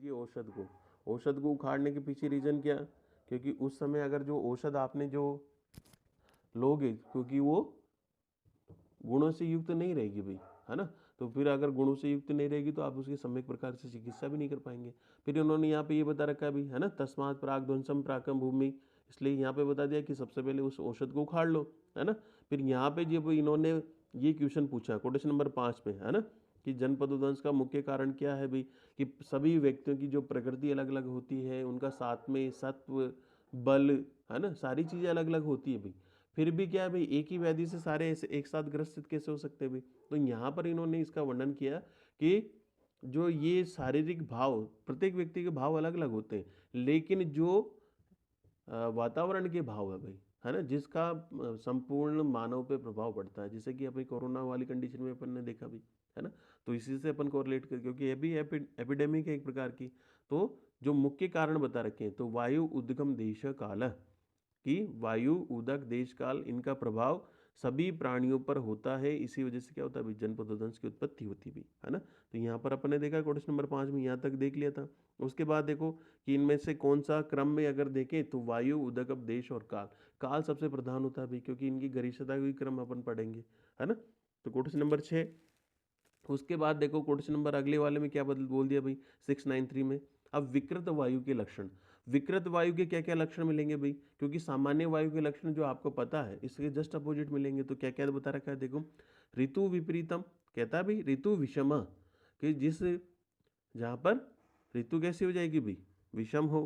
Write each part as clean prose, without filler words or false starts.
की औषध को उखाड़ने के पीछे रीजन क्या, क्योंकि उस समय अगर जो औषध आपने जो लोगे, क्योंकि वो गुणों से युक्त नहीं रहेगी भाई, है ना। तो फिर अगर गुणों से युक्त नहीं रहेगी तो आप उसकी सम्यक प्रकार से चिकित्सा भी नहीं कर पाएंगे। फिर इन्होंने यहाँ पे ये बता रखा है भी, है ना, तस्मात् प्राग ध्वंसम प्राकम भूमि, इसलिए यहाँ पे बता दिया कि सबसे पहले उस औषध को उखाड़ लो, है ना। फिर यहाँ पे जब इन्होंने ये क्वेश्चन पूछा क्वेश्चन नंबर 5 में, है ना, कि जनपदोदंश का मुख्य कारण क्या है भाई, कि सभी व्यक्तियों की जो प्रकृति अलग अलग होती है, उनका साथ में सत्व बल, है ना, सारी चीजें अलग अलग होती है भाई। फिर भी क्या है भाई, एक ही व्याधि से सारे ऐसे एक साथ ग्रसित कैसे हो सकते हैं भाई। तो यहाँ पर इन्होंने इसका वर्णन किया कि जो ये शारीरिक भाव, प्रत्येक व्यक्ति के भाव अलग अलग होते हैं, लेकिन जो वातावरण के भाव है भाई, है ना, जिसका संपूर्ण मानव पे प्रभाव पड़ता है, जैसे कि अभी कोरोना वाली कंडीशन में अपन ने देखा भी, है ना। तो इसी से अपन कोरिलेट कर, क्योंकि ये भी एपिडेमिक है एक प्रकार की। तो जो मुख्य कारण बता रखे हैं, तो वायु उद्गम देश काल, कि वायु उदक देश काल इनका प्रभाव सभी प्राणियों पर होता है, इसी वजह से क्या होता है भाई, जनपदोदंश की उत्पत्ति होती भी, है ना। तो यहाँ पर अपन ने देखा क्वेश्चन नंबर 5 में, यहाँ तक देख लिया था। उसके बाद देखो कि इनमें से कौन सा क्रम में अगर देखें तो वायु उदक देश और काल, काल सबसे प्रधान होता है भाई, क्योंकि इनकी गरिष्ठता का क्रम अपन पढ़ेंगे, है ना। तो क्वेश्चन नंबर 6, उसके बाद देखो क्वेश्चन नंबर अगले वाले में क्या बदल बोल दिया भाई 693 में। अब विकृत वायु के लक्षण, विकृत वायु के क्या क्या लक्षण मिलेंगे भाई, क्योंकि सामान्य वायु के लक्षण जो आपको पता है इसके जस्ट अपोजिट मिलेंगे। तो क्या क्या बता रखा है देखो, ऋतु विपरीतम, कहता है भाई ऋतु विषम, कि जिस जहां पर ऋतु कैसी हो जाएगी भाई, विषम हो,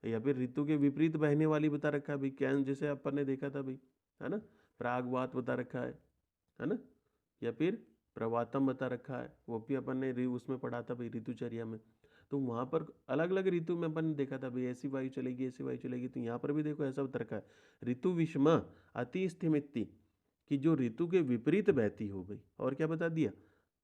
या फिर ऋतु के विपरीत बहने वाली बता रखा है भाई, क्या जैसे अपन ने देखा था भाई, है ना, प्रागवात बता रखा है ना, या फिर प्रवातम बता रखा है, वो भी अपन ने उसमें पढ़ा था भाई ऋतुचर्या में। तो वहां पर अलग अलग ऋतु में अपन ने देखा था भाई, ऐसी वायु चलेगी ऐसी वायु चलेगी। तो यहाँ पर भी देखो ऐसा बता रखा है, ऋतु विषम अति स्थिमिति, कि जो ऋतु के विपरीत बहती हो भाई, और क्या बता दिया,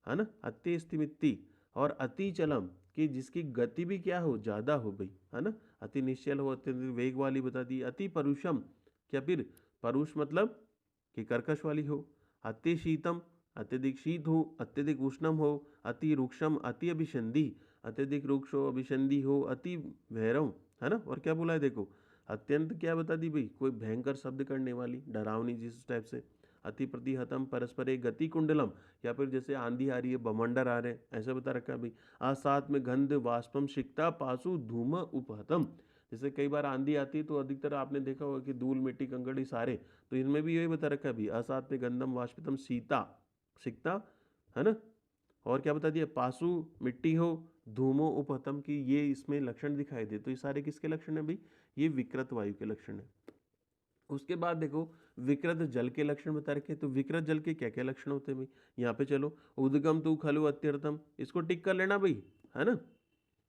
है ना, अति स्थिमिति, और अति चलम, कि जिसकी गति भी क्या हो, ज्यादा हो भाई, है ना, अति निश्चल हो, अत्यंत वेग वाली बता दी। अति परुषम, क्या फिर परुष मतलब कि कर्कश वाली हो। अति शीतम, अत्यधिक शीत हो, अत्यधिक उष्णम हो। अति रुक्षम, अति अभिसंधि, अत्यधिक रुक्ष हो, अभिसंधि हो। अति भैरव, है ना, और क्या बोला है देखो, अत्यंत क्या बता दी भाई, कोई भयंकर शब्द करने वाली, डरावनी, जिस टाइप से। अति प्रतिहतम परस्पर गति कुंडलम, या फिर जैसे आंधी आ रही है, बमंडर आ रहे हैं, ऐसा बता रखा है भाई। असात में गंध वाष्पम शिक्ता पासु धूम उपहतम, जैसे कई बार आंधी आती है तो अधिकतर आपने देखा होगा कि धूल मिट्टी कंकड़ी सारे, तो इनमें भी यही बता रखा है भाई, असात में गंधम वाष्पितम सीता सिकता, है ना, और क्या बता दिया, पासु मिट्टी हो, धूमो उपहतम, की ये इसमें लक्षण दिखाई दे। तो ये सारे किसके लक्षण है भाई, ये विकृत वायु के लक्षण है। उसके बाद देखो विकृत जल के लक्षण बता रखे, तो विकृत जल के क्या क्या लक्षण होते हैं भाई, यहाँ पे चलो, उद्गम तू खलु अत्यर्थम, इसको टिक कर लेना भाई, है ना,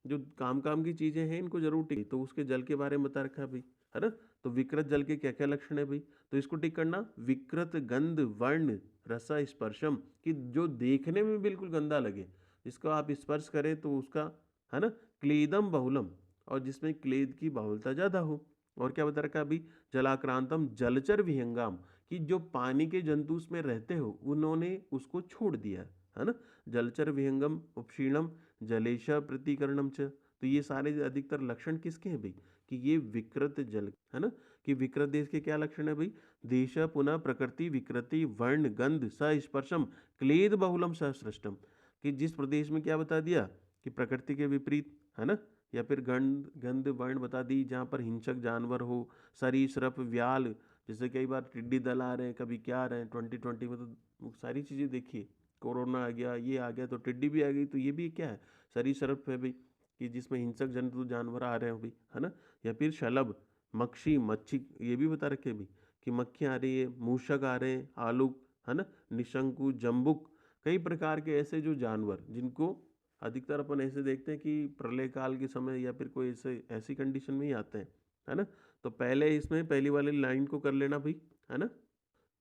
जो काम काम की चीजें हैं इनको जरूर टिक, तो उसके जल के बारे में बता रखा है भाई, है ना। तो विकृत जल के क्या क्या लक्षण है भाई, तो इसको टिक करना, विकृत गंध वर्ण रसा स्पर्शम, कि जो देखने में बिल्कुल गंदा लगे, जिसको आप स्पर्श करें तो उसका, है ना, क्लेदम बहुलम, और जिसमें क्लेद की बहुलता ज्यादा हो। और क्या बता रखा है अभी, जलाक्रांतम जलचर विहंगम, कि जो पानी के जंतु उसमें रहते हो उन्होंने उसको छोड़ दिया, है ना। जलचर विहंगम उपक्षीणम जलेश प्रतिकरणम च, तो ये सारे अधिकतर लक्षण किसके हैं भाई, कि ये विकृत जल, है ना, कि विकृत देश के क्या लक्षण है भाई, देश पुनः प्रकृति विकृति वर्ण गंध सस्पर्शम क्लेद बहुलम सृष्टम, कि जिस प्रदेश में क्या बता दिया, कि प्रकृति के विपरीत, है ना, या फिर गंध गंध वर्ण बता दी, जहाँ पर हिंसक जानवर हो, सरीसृप व्याल, जैसे कई बार टिड्डी दल आ रहे हैं, कभी क्या आ रहे हैं, 2020 में तो सारी चीजें देखिए, कोरोना आ गया, ये आ गया, तो टिड्डी भी आ गई, तो ये भी क्या है, सरीसृप है भाई, कि जिसमें हिंसक जंतु जानवर आ रहे हैं भाई, है ना। या फिर शलभ मक्षी मच्छी, ये भी बता रखे भाई, कि मक्खियाँ आ रही है, मूषक आ रहे हैं, आलूक, है ना, निशंकु जम्बुक, कई प्रकार के ऐसे जो जानवर जिनको अधिकतर अपन ऐसे देखते हैं कि प्रलय काल के समय या फिर कोई ऐसे ऐसी कंडीशन में ही आते हैं, है ना। तो पहले इसमें पहली वाली लाइन को कर लेना भाई, है ना।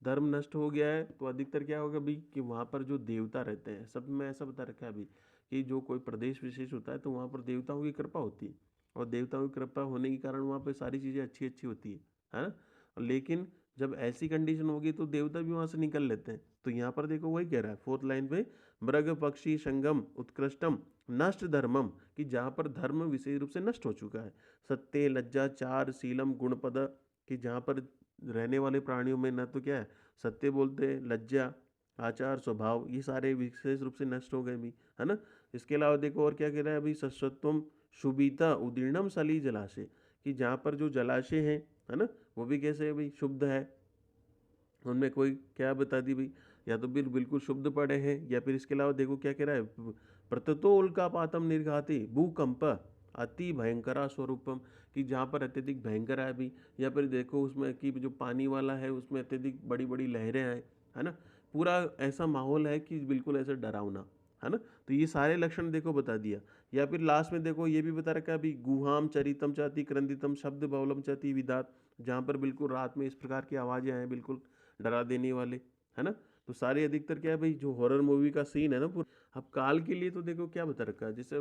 धर्म नष्ट हो गया है तो अधिकतर क्या होगा भाई, कि वहाँ पर जो देवता रहते हैं, सब में ऐसा बता रखा है अभी, कि जो कोई प्रदेश विशेष होता है तो वहाँ पर देवताओं की कृपा होती है, और देवताओं की कृपा होने के कारण वहाँ पर सारी चीज़ें अच्छी अच्छी होती है ना। लेकिन जब ऐसी कंडीशन होगी तो देवता भी वहाँ से निकल लेते हैं। तो यहाँ पर देखो वही कह रहा है 4th लाइन पे, मृग पक्षी संगम उत्कृष्टम नष्ट धर्मम, कि जहाँ पर धर्म विशेष रूप से नष्ट हो चुका है। सत्य लज्जा चार शीलम गुणपद, कि जहाँ पर रहने वाले प्राणियों में न तो क्या है सत्य बोलते हैं, लज्जा आचार स्वभाव ये सारे विशेष रूप से नष्ट हो गए भी, है ना। इसके अलावा देखो और क्या कह रहा है अभी, सस्वत्वम शुभिता उदीर्णम सली जलाशय, कि जहाँ पर जो जलाशय है ना, वो भी कैसे है भाई, शुद्ध है। उनमें कोई क्या बता दी भाई, या तो बिल्कुल शुद्ध पड़े हैं, या फिर इसके अलावा देखो क्या कह रहा है, प्रततो उल्कापातम निर्घाते भूकंप अति भयंकरा स्वरूपम, कि जहाँ पर अत्यधिक भयंकर है भी, या फिर देखो उसमें कि जो पानी वाला है उसमें अत्यधिक बड़ी बड़ी लहरें आए, है ना, पूरा ऐसा माहौल है कि बिल्कुल ऐसा डरावना, है ना। तो ये सारे लक्षण देखो बता दिया। या फिर लास्ट में देखो ये भी बता रखा है अभी, गुहाम चरितम चाति क्रंदितम शब्द बहुलम चाति विदात, जहाँ पर बिल्कुल रात में इस प्रकार की आवाज़ें आए बिल्कुल डरा देने वाले, है ना। तो सारे अधिकतर क्या है भाई, जो हॉरर मूवी का सीन है ना पूरा। अब काल के लिए तो देखो क्या बता रखा है, जैसे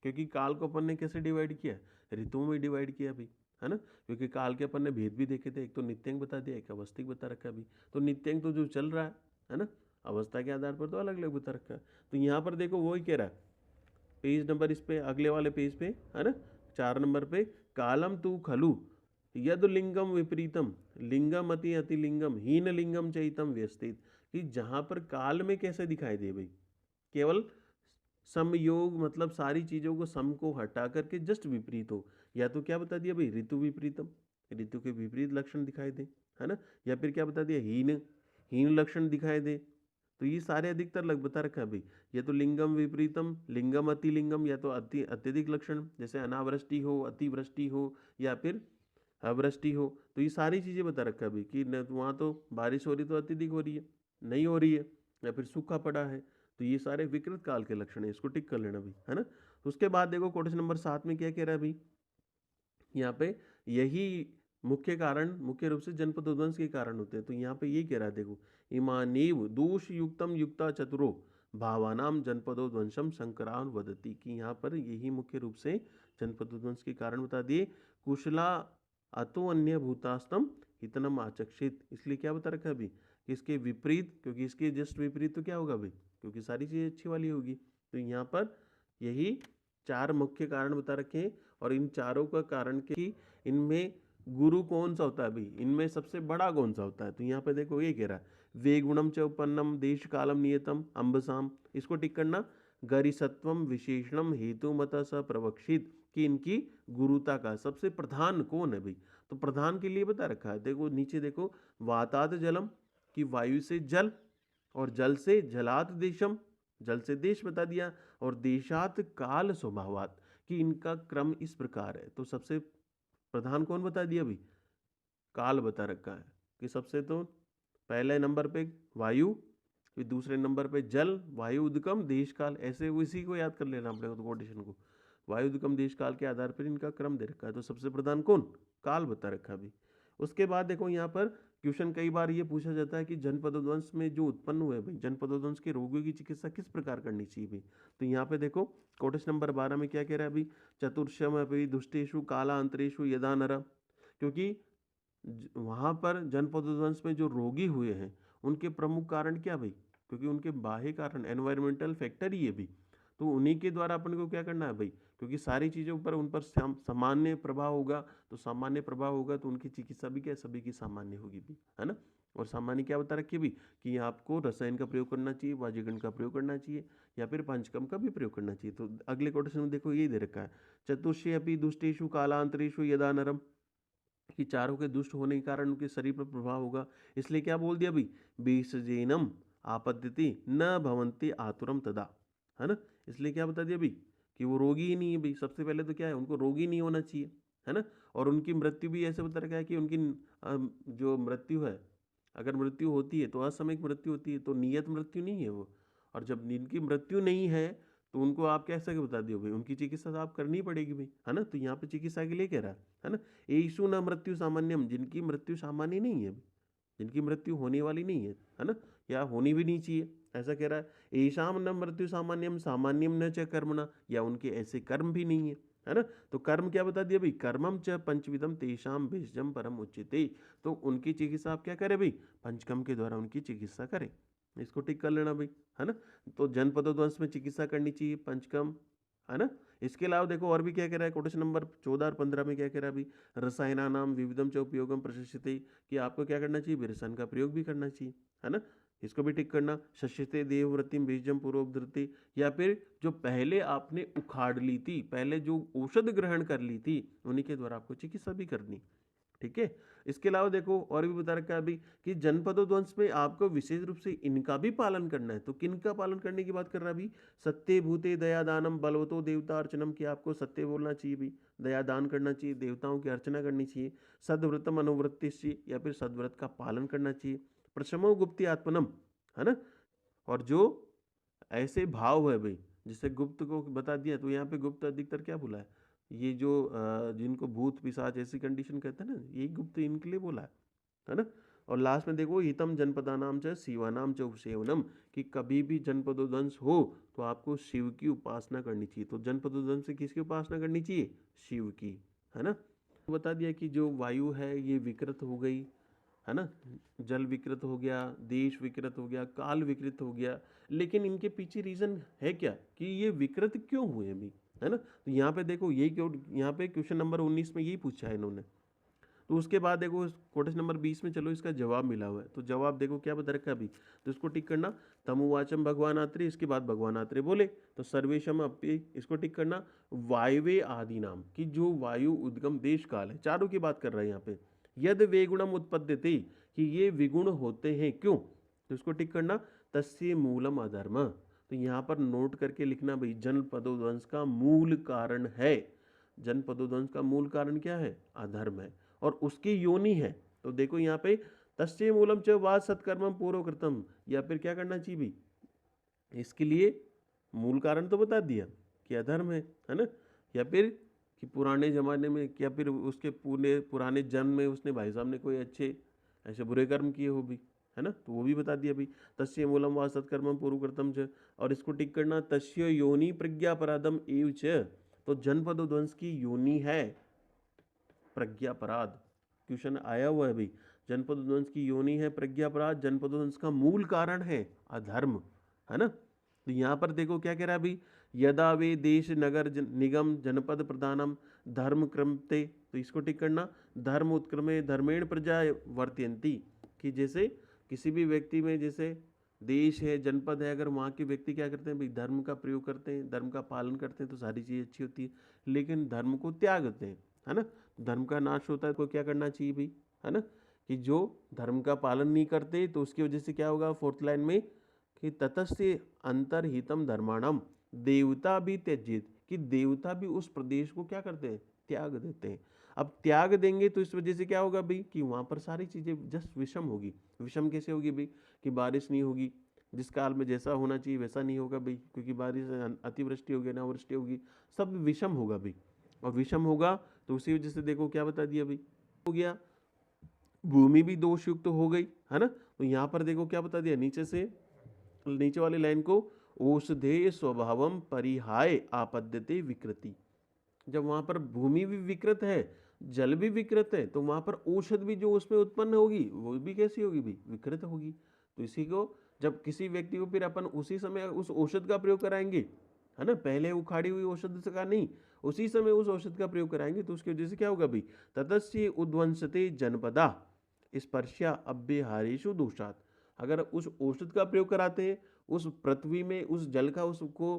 क्योंकि काल को अपन ने कैसे डिवाइड किया, ऋतुओं में डिवाइड किया भाई, है ना। क्योंकि काल के अपन ने भेद भी देखे थे, एक तो नित्यंग बता दिया, एक अवस्थिक बता रखा है अभी। तो नित्यंग तो जो चल रहा है ना, अवस्था के आधार पर तो अलग अलग बता रखा है। तो यहाँ पर देखो वही कह रहा है, पेज नंबर इस पे अगले वाले पेज पे, है ना, 4 नंबर पे, कालम तू खलु यद लिंगम विपरीतम लिंगम अति अतिलिंगम हीन लिंगम चैतम व्यस्तित, कि जहाँ पर काल में कैसे दिखाई दे भाई, केवल समयोग, मतलब सारी चीज़ों को सम को हटा करके जस्ट विपरीत हो, या तो क्या बता दिया भाई, ऋतु विपरीतम, ऋतु के विपरीत लक्षण दिखाई दे, है ना, या फिर क्या बता दिया, हीन हीन लक्षण दिखाई दे। तो ये सारे अधिकतर लग बता रखा है भाई, या तो लिंगम विपरीतम लिंगम अतिलिंगम, या तो अत्यधिक लक्षण, जैसे अनावृष्टि हो अतिवृष्टि हो या फिर अवृष्टि हो। तो ये सारी चीज़ें बता रखा है भाई, कि न वहाँ तो बारिश हो रही तो अत्यधिक हो रही है, नहीं हो रही है, या फिर सूखा पड़ा है। तो ये सारे विकृत काल के लक्षण है, इसको टिक कर लेना भाई, है ना। तो उसके बाद देखो कोटेशन नंबर 7 में क्या कह रहा है भाई, यहाँ पे यही मुख्य कारण मुख्य रूप से जनपद उद्वंस के कारण होते हैं। तो यहाँ पे ये कह रहा है देखो, इमानीव दोष युक्तम युक्ता चतुरो भावानाम जनपदोध्वंसम शंकरान वदती, कि यहाँ पर यही मुख्य रूप से जनपदोध्वंस के कारण बता दिए। कुशला अतो अन्य भूतास्तम इतनम आचक्षित, इसलिए क्या बता रखा है अभी कि इसके विपरीत, क्योंकि इसके जस्ट विपरीत तो क्या होगा भाई, क्योंकि सारी चीज़ें अच्छी वाली होगी। तो यहाँ पर यही 4 मुख्य कारण बता रखे हैं, और इन चारों का कारण कि इनमें गुरु कौन सा होता है भाई, इनमें सबसे बड़ा कौन सा होता है। तो यहाँ पे देखो ये कह रहा है, वे गुणम च उपन्नम देश कालम नियतम अम्बसाम, इसको टिक करना, गरिसत्वम विशेषणम हेतु मत स प्रवक्षित, कि इनकी गुरुता का सबसे प्रधान कौन है भाई। तो प्रधान के लिए बता रखा है, देखो नीचे देखो, वातात जलम, कि वायु से जल, और जल से जलात देशम, जल से देश बता दिया, और देशात काल स्वभावात, कि इनका क्रम इस प्रकार है। तो सबसे प्रधान कौन बता दिया भाई, काल बता रखा है, कि सबसे तो पहले नंबर पे वायु, फिर दूसरे नंबर पे जल, वायु उद्गम देश काल, ऐसे उसी को याद कर लेना पड़ेगा तो कोटेशन को, वायु उद्गम देश काल के आधार पर इनका क्रम दे रखा है। तो सबसे प्रधान कौन, काल बता रखा है अभी। उसके बाद देखो यहाँ पर क्वेश्चन कई बार ये पूछा जाता है कि जनपदोध्वंस में जो उत्पन्न हुए भाई, जनपदोध्वंस के रोगों की चिकित्सा किस प्रकार करनी चाहिए भाई। तो यहाँ पे देखो कोटेशन नंबर 12 में क्या कह रहा है अभी, चतुर्शम अभी दुष्टेशु काला अंतरेशु यदा नर, क्योंकि वहाँ पर जनपदोध्वंस में जो रोगी हुए हैं उनके प्रमुख कारण क्या भाई, क्योंकि उनके बाह्य कारण एनवायरमेंटल फैक्टर ही है भी। तो उन्हीं के द्वारा अपन को क्या करना है भाई, क्योंकि सारी चीज़ों पर उन पर सामान्य प्रभाव होगा, तो सामान्य प्रभाव होगा तो उनकी चिकित्सा भी क्या सभी की सामान्य होगी भी, है ना। और सामान्य क्या बता रखिए भी, कि आपको रसायन का प्रयोग करना चाहिए, वाजीगण का प्रयोग करना चाहिए, या फिर पंचकम का भी प्रयोग करना चाहिए। तो अगले कोटेशन में देखो ये दे रखा है, चतुष्य अपनी दुष्टेशु कालांतरेशु यदा नरम, कि चारों के दुष्ट होने के कारण उनके शरीर पर प्रभाव होगा। इसलिए क्या बोल दिया भाई, बीसजेनम आपद्यति न भवंती आतुरम तदा, है ना। इसलिए क्या बता दिया भाई, कि वो रोगी ही नहीं है भाई, सबसे पहले तो क्या है, उनको रोगी नहीं होना चाहिए, है ना। और उनकी मृत्यु भी ऐसे बता रखा है कि उनकी जो मृत्यु है, अगर मृत्यु होती है तो असामयिक मृत्यु होती है, तो नियत मृत्यु नहीं है वो। और जब इनकी मृत्यु नहीं है तो उनको आप कैसे बता दियो भाई, उनकी चिकित्सा तो आप करनी पड़ेगी भाई, है ना। तो यहाँ पे चिकित्सा के लिए कह रहा है ना, येषु न मृत्यु सामान्यम, जिनकी मृत्यु सामान्य नहीं है, जिनकी मृत्यु होने वाली नहीं है ना, या होनी भी नहीं चाहिए, ऐसा कह रहा है। येषाम न मृत्यु सामान्यम सामान्यम न च कर्मणा, या उनके ऐसे कर्म भी नहीं है ना। तो कर्म क्या बता दिया भाई, कर्मम च पंचविधम तेषाम भेषजम परम उच्यते, तो उनकी चिकित्सा आप क्या करें भाई, पंचकर्म के द्वारा उनकी चिकित्सा करें। इसको टिक कर लेना भाई, है ना। तो जनपदोध्वंस में चिकित्सा करनी चाहिए पंचकर्म, है ना। इसके अलावा देखो और भी क्या कह रहा है, कोटेशन नंबर 14 और 15 में क्या कह रहा है अभी, रसायनानाम विविधम च उपयोगम प्रशस्यते, कि आपको क्या करना चाहिए, रसायन का प्रयोग भी करना चाहिए, है ना। इसको भी टिक करना। शस्यते देवव्रतिम बीजम पूर्वोद्धृति, या फिर जो पहले आपने उखाड़ ली थी, पहले जो औषध ग्रहण कर ली थी, उन्हीं के द्वारा आपको चिकित्सा भी करनी। ठीक है। इसके अलावा देखो और भी बता रखा है अभी कि जनपदोध्वंस में आपको विशेष रूप से इनका भी पालन करना है। तो किन का पालन करने की बात कर रहा है अभी, सत्य भूते दया दानम बलवतो देवता अर्चनम, कि आपको सत्य बोलना चाहिए भी, दया दान करना चाहिए, देवताओं की अर्चना करनी चाहिए, सदव्रतम अनुवृत्ति, या फिर सदव्रत का पालन करना चाहिए, प्रशमो गुप्ति आत्मनम, है ना। और जो ऐसे भाव है भाई, जिसे गुप्त को बता दिया, तो यहाँ पे गुप्त अधिकतर क्या बोला है, ये जो जिनको भूत पिशाच ऐसी कंडीशन कहते हैं ना, यही गुप्त इनके लिए बोला है ना। और लास्ट में देखो हितम जनपदानाम च शिवानाम च उपसेवनम, कि कभी भी जनपदोध्वंस हो तो आपको शिव की उपासना करनी चाहिए। तो जनपदोध्वंस से किसकी उपासना करनी चाहिए, शिव की, है ना। बता दिया कि जो वायु है ये विकृत हो गई, है ना, जल विकृत हो गया, देश विकृत हो गया, काल विकृत हो गया, लेकिन इनके पीछे रीजन है क्या कि ये विकृत क्यों हुए अभी, है ना। तो यहाँ पे देखो यही क्यों, यहाँ पे क्वेश्चन नंबर 19 में यही पूछा है इन्होंने। तो उसके बाद देखो क्वेश्चन नंबर 20 में चलो इसका जवाब मिला हुआ है, तो जवाब देखो क्या बता रखा है अभी, तो इसको टिक करना। तमुवाचम भगवान आत्रे, इसके बाद भगवान आत्रे बोले, तो सर्वेशम अपि, इसको टिक करना। वायवे आदि नाम, कि जो वायु उद्गम देश काल है, चारों की बात कर रहा है यहाँ पे। यद वेगुणम उत्पद्यते, कि ये विगुण होते हैं क्यों, तो इसको टिक करना। तस्य मूलम अधर्म, तो यहाँ पर नोट करके लिखना भाई, जनपदोध्वंस का मूल कारण है, जनपदोध्वंस का मूल कारण क्या है, अधर्म है, और उसकी योनि है। तो देखो यहाँ पे तस्य मूलम च वाद सत्कर्मम पूर्व कृतम, या फिर क्या करना चाहिए भी, इसके लिए मूल कारण तो बता दिया कि अधर्म है ना, या फिर कि पुराने जमाने में, या फिर उसके पुराने जन्म में उसने भाई साहब ने कोई अच्छे ऐसे बुरे कर्म किए हो भी, है ना, तो वो भी बता दिया भाई। तस्य मूलम वा सत्कर्मम पूर्व कृतम च, और इसको टिक करना। तस्य योनि प्रज्ञापराधम एव च, तो जनपदोध्वंस की योनि है प्रज्ञापराध, क्वेश्चन आया हुआ है भाई, जनपदोध्वंस की योनि है प्रज्ञापराध, जनपदोध्वंस का मूल कारण है अधर्म, है ना। तो यहाँ पर देखो क्या कह रहा है अभी, यदा वे देश नगर निगम जनपद प्रधानम धर्म क्रमते, तो इसको टिक करना। धर्म उत्क्रमे धर्मेण प्रजा वर्त्यंती, कि जैसे किसी भी व्यक्ति में, जैसे देश है, जनपद है, अगर वहाँ के व्यक्ति क्या करते हैं भाई, धर्म का प्रयोग करते हैं, धर्म का पालन करते हैं, तो सारी चीज़ अच्छी होती है, लेकिन धर्म को त्यागते हैं, है ना, धर्म का नाश होता है, तो क्या करना चाहिए भाई, है ना, कि जो धर्म का पालन नहीं करते, तो उसकी वजह से क्या होगा, फोर्थ लाइन में, कि ततस्य अंतरहितम धर्माणम देवता भी त्यजित, कि देवता भी उस प्रदेश को क्या करते हैं, त्याग देते हैं। अब त्याग देंगे तो इस वजह से क्या होगा भाई, कि वहाँ पर सारी चीज़ें जस्ट विषम होगी। विषम कैसे होगी भाई, कि बारिश नहीं होगी, जिस काल में जैसा होना चाहिए वैसा नहीं होगा भाई, क्योंकि बारिश अतिवृष्टि होगी, अनावृष्टि होगी, सब विषम होगा भाई। और विषम होगा तो उसी वजह से देखो क्या बता दिया भाई, हो गया भूमि भी दोषयुक्त हो गई, है ना। तो यहाँ पर देखो क्या बता दिया, नीचे से नीचे वाली लाइन को, औषधेय स्वभावम परिहाय आपद्यते विकृति, जब वहां पर भूमि भी विकृत है, जल भी विकृत है, तो वहां पर औषध भी जो उसमें उत्पन्न होगी वो भी कैसी होगी भी, विकृत होगी। तो इसी को जब किसी व्यक्ति को फिर अपन उसी समय उस औषध का प्रयोग कराएंगे, है ना, पहले उखाड़ी हुई औषध का नहीं, उसी समय उस औषध का प्रयोग कराएंगे, तो उसकी वजह से क्या होगा भाई, ततस्य उद्वंसते जनपदा स्पर्शा अव्यहारेषु दोषात, अगर उस औषध का प्रयोग कराते हैं उस पृथ्वी में, उस जल का उसको,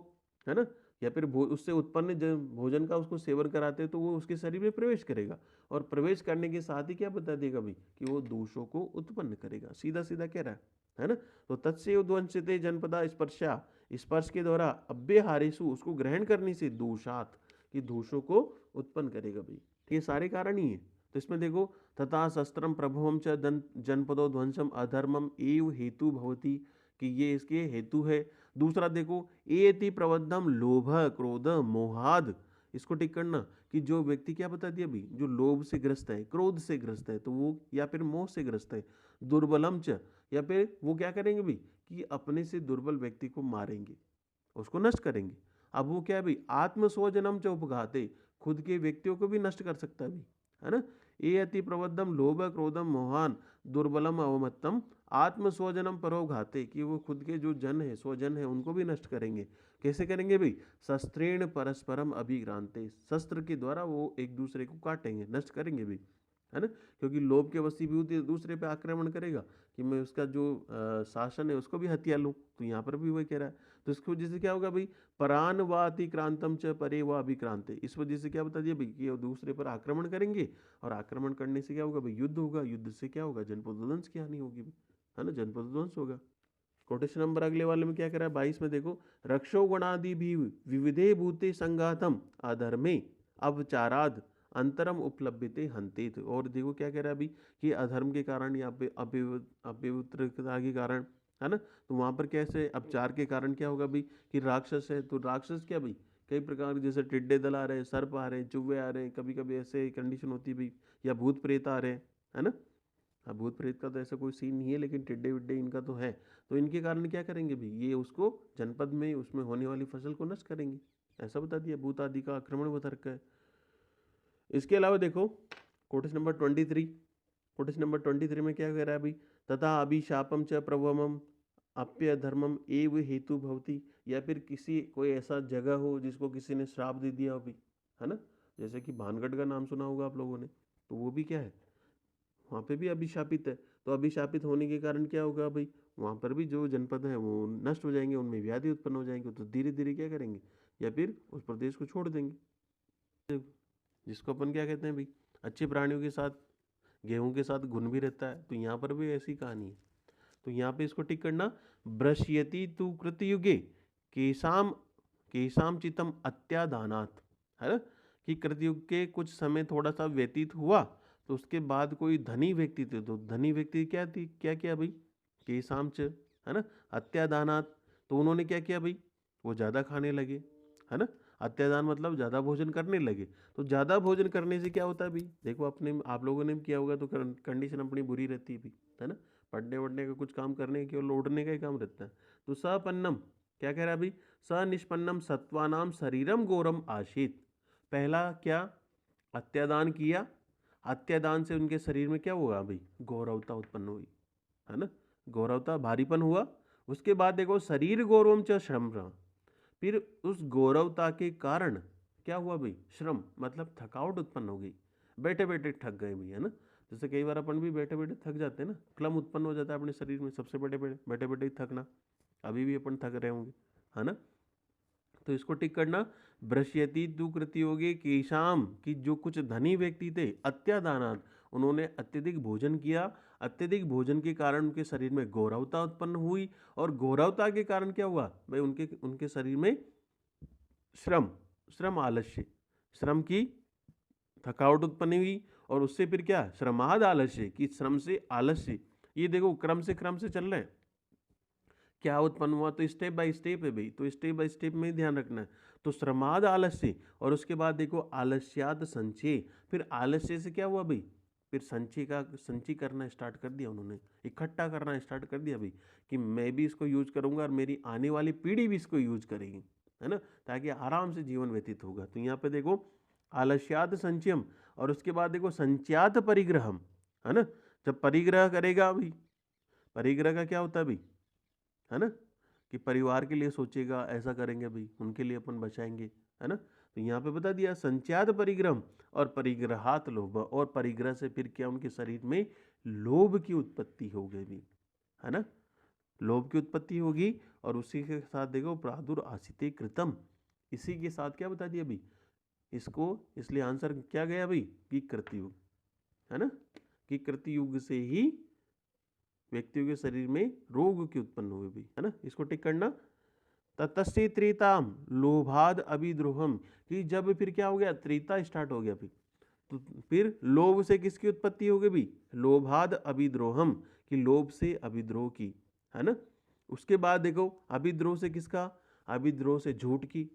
है ना, या फिर उससे उत्पन्न भोजन का उसको सेवन कराते हैं, तो वो उसके शरीर में प्रवेश करेगा, और प्रवेश करने के साथ ही क्या बता देगा भाई, कि वो दोषों को उत्पन्न करेगा, सीधा सीधा कह रहा है ना। तो तत्से उद्वंसिते जनपदा स्पर्शा, स्पर्श के द्वारा अव्यहारेषु, उसको ग्रहण करने से दोषात, कि दोषों को उत्पन्न करेगा भाई, ये सारे कारण ही है। तो इसमें देखो, तथा शस्त्रम प्रभवम च जनपदो ध्वंसम अधर्मम एव हेतु भवति, कि ये इसके हेतु है। दूसरा देखो, एति प्रबद्धम लोभ क्रोध मोहाद, इसको टिक करना, कि जो व्यक्ति क्या बता दिया अभी, जो लोभ से ग्रस्त है, क्रोध से ग्रस्त है, तो वो, या फिर मोह से ग्रस्त है, दुर्बलम च, या फिर वो क्या करेंगे भी, कि अपने से दुर्बल व्यक्ति को मारेंगे, उसको नष्ट करेंगे। अब वो क्या है भाई, आत्म स्वजनम च उपघाते, खुद के व्यक्तियों को भी नष्ट कर सकता है भाई, है ना। ये अति प्रबद्धम लोभ क्रोधम मोहान दुर्बलम अवमत्तम आत्म स्वजनम परोघाते, कि वो खुद के जो जन है, स्वजन है, उनको भी नष्ट करेंगे। कैसे करेंगे भाई? शस्त्रेण परस्परम अभिक्रांते, शस्त्र के द्वारा वो एक दूसरे को काटेंगे, नष्ट करेंगे भी, है ना। क्योंकि लोभ के वशीभूत दूसरे पे आक्रमण करेगा कि मैं उसका जो शासन है उसको भी हथिया लूँ, तो यहाँ पर भी वही कह रहा है। तो इसकी वजह से क्या होगा भाई? परान व अतिक्रांतम च परे व अभिक्रांते, इस वजह से क्या बता दिया भाई कि वो दूसरे पर आक्रमण करेंगे, और आक्रमण करने से क्या होगा भाई? युद्ध होगा, युद्ध से क्या होगा? जनपदोध्वंस की हानि होगी भाई, है ना, जनपदोध्वंस होगा। कोटेशन नंबर अगले वाले में क्या कह रहा है? 22 में देखो, रक्षो गणादि भी विविधे भूते संघातम अधर्मे अवचाराद अंतरम उपलब्धते हंतेत। और देखो क्या कह रहा है अभी कि अधर्म के कारण या अपवित्रता के कारण, है ना, तो वहां पर कैसे अपचार के कारण क्या होगा भाई कि राक्षस है, तो राक्षस क्या भाई? कई प्रकार के, जैसे टिड्डे दल आ रहे हैं, सर्प आ रहे हैं, चूहे आ रहे हैं, कभी कभी ऐसे कंडीशन होती है भाई, या भूत प्रेत आ रहे हैं, है ना। हाँ, भूत प्रेत का तो ऐसा कोई सीन नहीं है, लेकिन टिड्डे विड्डे इनका तो है। तो इनके कारण क्या करेंगे भाई? ये उसको जनपद में उसमें होने वाली फसल को नष्ट करेंगे, ऐसा बता दिया। भूत आदि का आक्रमण बता रखा है। इसके अलावा देखो कोटेश नंबर 23, कोटेश नंबर 23 में क्या कह रहा है अभी? तथा अभिशापम च प्रवमम अप्य धर्मम एव हेतु भवती, या फिर किसी कोई ऐसा जगह हो जिसको किसी ने श्राप दे दिया अभी, है ना। जैसे कि भानगढ़ का नाम सुना होगा आप लोगों ने, तो वो भी क्या है? वहाँ पे भी अभिशापित है। तो अभिशापित होने के कारण क्या होगा भाई? वहाँ पर भी जो जनपद है वो नष्ट हो जाएंगे, उनमें व्याधि उत्पन्न हो जाएंगे, तो धीरे धीरे क्या करेंगे? या फिर उस प्रदेश को छोड़ देंगे। जिसको अपन क्या कहते हैं भाई? अच्छे प्राणियों के साथ गेहूं के साथ घुन भी रहता है, तो यहाँ पर भी ऐसी कहानी है। तो यहाँ पे इसको टिक करना, ब्रश्यति तु कृतयुगे केशाम केशाम चितम अत्यादानात, है ना, कि कृतयुग के कुछ समय थोड़ा सा व्यतीत हुआ, तो उसके बाद कोई धनी व्यक्ति थे, तो धनी व्यक्ति क्या थी, क्या किया भाई? केशाम च, है ना, अत्यादानात, तो उन्होंने क्या किया भाई? वो ज़्यादा खाने लगे, है ना। अत्यादान मतलब ज़्यादा भोजन करने लगे। तो ज़्यादा भोजन करने से क्या होता है भाई? देखो अपने आप लोगों ने भी किया होगा, तो कंडीशन अपनी बुरी रहती है भाई, है ना। पढ़ने वढ़ने का कुछ काम करने के, केवल लौटने का ही काम रहता है। तो सपन्नम, क्या कह रहा है भाई? सनिष्पन्नम सत्वानाम शरीरम गौरम आशीत। पहला क्या? अत्यादान किया, अत्यादान से उनके शरीर में क्या हुआ भाई? गौरवता उत्पन्न हुई, है ना, गौरवता, भारीपन हुआ। उसके बाद देखो शरीर गौरवम च श्रम, फिर उस गौरवता के कारण क्या हुआ भाई? श्रम मतलब थकावट उत्पन्न हो गई, बैठे बैठे थक गए भाई, है ना। जैसे कई बार अपन भी बैठे बैठे थक जाते हैं ना, क्लम उत्पन्न हो जाता है अपने शरीर में, सबसे बैठे बैठे बैठे बैठे ही थकना, अभी भी अपन थक रहे होंगे, है ना। तो इसको टिक करना, भ्रश्यति तु कृतयोगे केशाम, कि जो कुछ धनी व्यक्ति थे, अत्यादानात, उन्होंने अत्यधिक भोजन किया, अत्यधिक भोजन के कारण उनके शरीर में गौरवता उत्पन्न हुई, और गौरवता के कारण क्या हुआ भाई? उनके उनके शरीर में श्रम, श्रम आलस्य, श्रम की थकावट उत्पन्न हुई, और उससे फिर क्या? श्रमाद आलस्य, कि श्रम से आलस्य। ये देखो क्रम से चल रहे हैं, क्या उत्पन्न हुआ? तो स्टेप बाय स्टेप है भाई, तो स्टेप बाय स्टेप में ही ध्यान रखना है। तो श्रमाद आलस्य, और उसके बाद देखो आलस्याद संचय, फिर आलस्य से क्या हुआ भाई? फिर संचय करना स्टार्ट कर दिया उन्होंने, इकट्ठा करना स्टार्ट कर दिया भाई, कि मैं भी इसको यूज करूंगा और मेरी आने वाली पीढ़ी भी इसको यूज करेगी, है ना, ताकि आराम से जीवन व्यतीत होगा। तो यहाँ पे देखो आलस्यात संचयम, और उसके बाद देखो संचयात परिग्रहम, है ना। जब परिग्रह करेगा भाई, परिग्रह का क्या होता है भाई? है ना, कि परिवार के लिए सोचेगा, ऐसा करेंगे भाई, उनके लिए अपन बचाएंगे, है ना। तो यहाँ पे बता दिया संच्यात परिग्रह और परिग्रहात लोभ, और परिग्रह से फिर क्या? उनके शरीर में लोभ की उत्पत्ति हो गई भी, है ना, लोभ की उत्पत्ति होगी। और उसी के साथ देखो प्रादुर आसिते कृतम, इसी के साथ क्या बता दिया भाई इसको, इसलिए आंसर क्या गया भाई? कि कृतयुग, है ना, कि कृतयुग से ही व्यक्तियों के शरीर में रोग की उत्पन्न हुए भी, है ना। इसको टिक करना, ततस्ते त्रेताम लोभाद अभिद्रोहम, कि जब फिर क्या हो गया? त्रेता स्टार्ट हो गया भी, तो फिर लोभ से किसकी उत्पत्ति हो गई भी? लोभाद अभिद्रोहम, कि लोभ से अभिद्रोह की, है ना। उसके बाद देखो अभिद्रोह से किसका? अभिद्रोह से झूठ की,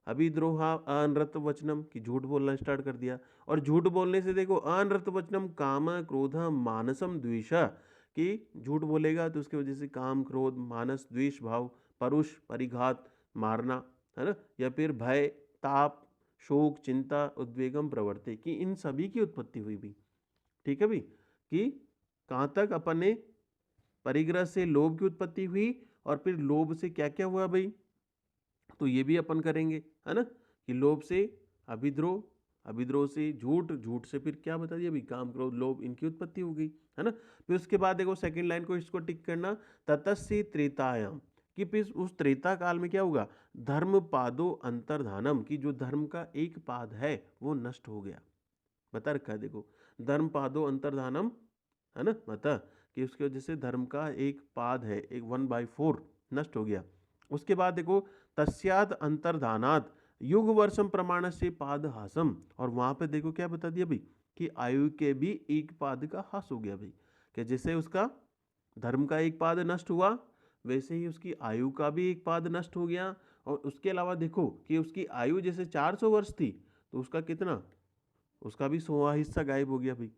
अभिद्रोह अनृत वचनम, कि झूठ बोलना स्टार्ट कर दिया। और झूठ बोलने से देखो अनृत वचनम काम क्रोध मानसम द्वेष, कि झूठ बोलेगा तो उसकी वजह से काम क्रोध मानस द्वेष भाव, परुष परिघात, मारना, है ना, या फिर भय ताप शोक चिंता उद्वेगम प्रवर्ते, कि इन सभी की उत्पत्ति हुई भी। ठीक है भी, कि कहाँ तक अपन ने परिग्रह से लोभ की उत्पत्ति हुई, और फिर लोभ से क्या क्या हुआ भाई, तो ये भी अपन करेंगे, है ना, कि लोभ से अभिद्रोह, अभिद्रोह से झूठ, झूठ से फिर क्या बता दिया भाई, काम क्रोध लोभ, इनकी उत्पत्ति हो गई, है ना। फिर उसके बाद देखो सेकंड लाइन को, इसको टिक करना, ततस्य त्रेतायाम, कि फिर उस त्रेता काल में क्या होगा, धर्म पादो अंतर्धानम, की जो धर्म का एक पाद है वो नष्ट हो गया, बता रखा है देखो, धर्म पादो अंतर्धानम, है ना, बता कि उसकी वजह से धर्म का एक पाद है, एक 1/4 नष्ट हो गया। उसके बाद देखो, तस्याद अंतर्धानात युग वर्षम प्रमाण से पाद हासम, और वहां पे देखो क्या बता दिया भाई, कि आयु के भी एक पाद का हास हो गया भाई, कि जैसे उसका धर्म का एक पाद नष्ट हुआ, वैसे ही उसकी आयु का भी एक पाद नष्ट हो गया। और उसके अलावा देखो कि उसकी आयु जैसे 400 वर्ष थी, तो उसका कितना, उसका भी 100वां हिस्सा गायब हो गया भाई।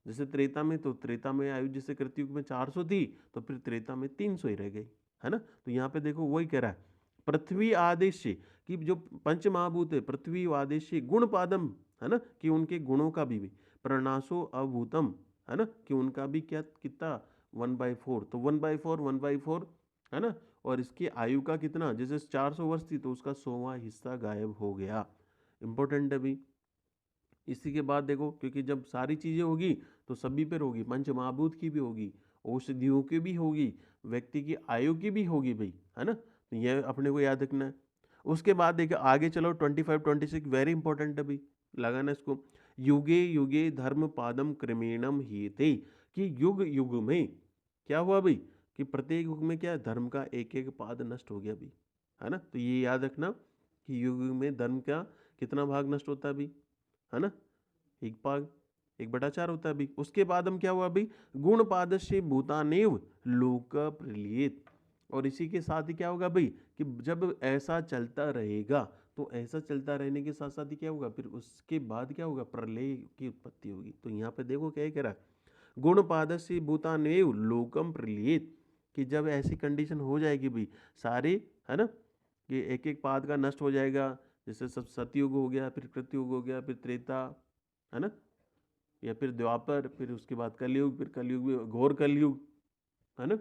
जैसे त्रेता में, तो त्रेता में आयु जैसे कृतयुग में 400 थी, तो फिर त्रेता में 300 ही रह गई, है ना। तो यहाँ पे देखो वही कह रहा है, पृथ्वी आदेश कि जो पंच महाभूत है, पृथ्वी आदेश गुण पादम, है ना, कि उनके गुणों का भी प्रणाशो अभूतम, है ना, कि उनका भी क्या कितना 1/4, तो 1/4 1/4, है ना। और इसकी आयु का कितना, जैसे 400 वर्ष थी, तो उसका 100वां हिस्सा गायब हो गया। इंपॉर्टेंट है भी। इसी के बाद देखो, क्योंकि जब सारी चीजें होगी तो सभी पर होगी, पंच महाभूत की भी होगी, औषधियों की भी होगी, व्यक्ति की आयु की भी होगी भाई, है ना, तो यह अपने को याद रखना है। उसके बाद देखो आगे चलो, 25 26 वेरी इंपॉर्टेंट है भाई, लगाना इसको, युगे युगे धर्म पादम क्रमेणम हीते, कि युग युग में क्या हुआ भाई, कि प्रत्येक युग में क्या, धर्म का एक एक पाद नष्ट हो गया भाई, है ना। तो ये याद रखना कि युग युग में धर्म का कितना भाग नष्ट होता है भाई, है ना, एक भाग, 1/4 होता है अभी। उसके बाद हम क्या हुआ अभी, गुण पादस्य भूतानेव लोक प्रलियेत, और इसी के साथ ही क्या होगा भाई, कि जब ऐसा चलता रहेगा, तो ऐसा चलता रहने के साथ साथ ही क्या होगा, फिर उसके बाद क्या होगा, प्रलय की उत्पत्ति होगी। तो यहाँ पे देखो क्या कह रहा है, गुण पादस्य भूतानेव लोकम प्रलियेत, कि जब ऐसी कंडीशन हो जाएगी भाई, सारे, है ना, कि एक एक पाद का नष्ट हो जाएगा, जैसे सब सतयुग हो गया, फिर कृतयुग हो गया, फिर त्रेता, है ना, या फिर द्वापर, फिर उसके बाद कलयुग, फिर कलयुग में घोर कलयुग, है ना।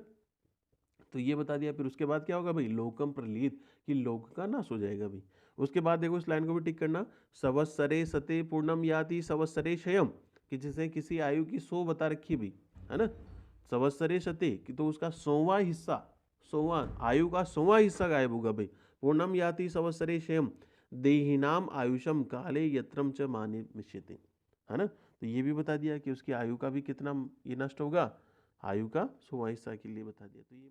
तो ये बता दिया। फिर उसके बाद क्या होगा भाई, लोकम प्रलीत, कि लोक का नाश हो जाएगा भाई। उसके बाद देखो इस लाइन को भी टिक करना, संवत्सरे सते पूर्णम याति संवत्सरे क्षयम, कि जैसे किसी आयु की 100 बता रखी भाई, है ना, संवत्सरे सते, कि तो उसका 100वां हिस्सा, 100वां आयु का 100वां हिस्सा गायब होगा भाई। पूर्णम याति संवत्सरे क्षयम देहिनाम आयुषम काले यत्रम च माने मिश्यते, है ना। तो ये भी बता दिया कि उसकी आयु का भी कितना ये नष्ट होगा, आयु का 100वां हिस्सा के लिए बता दिया। तो ये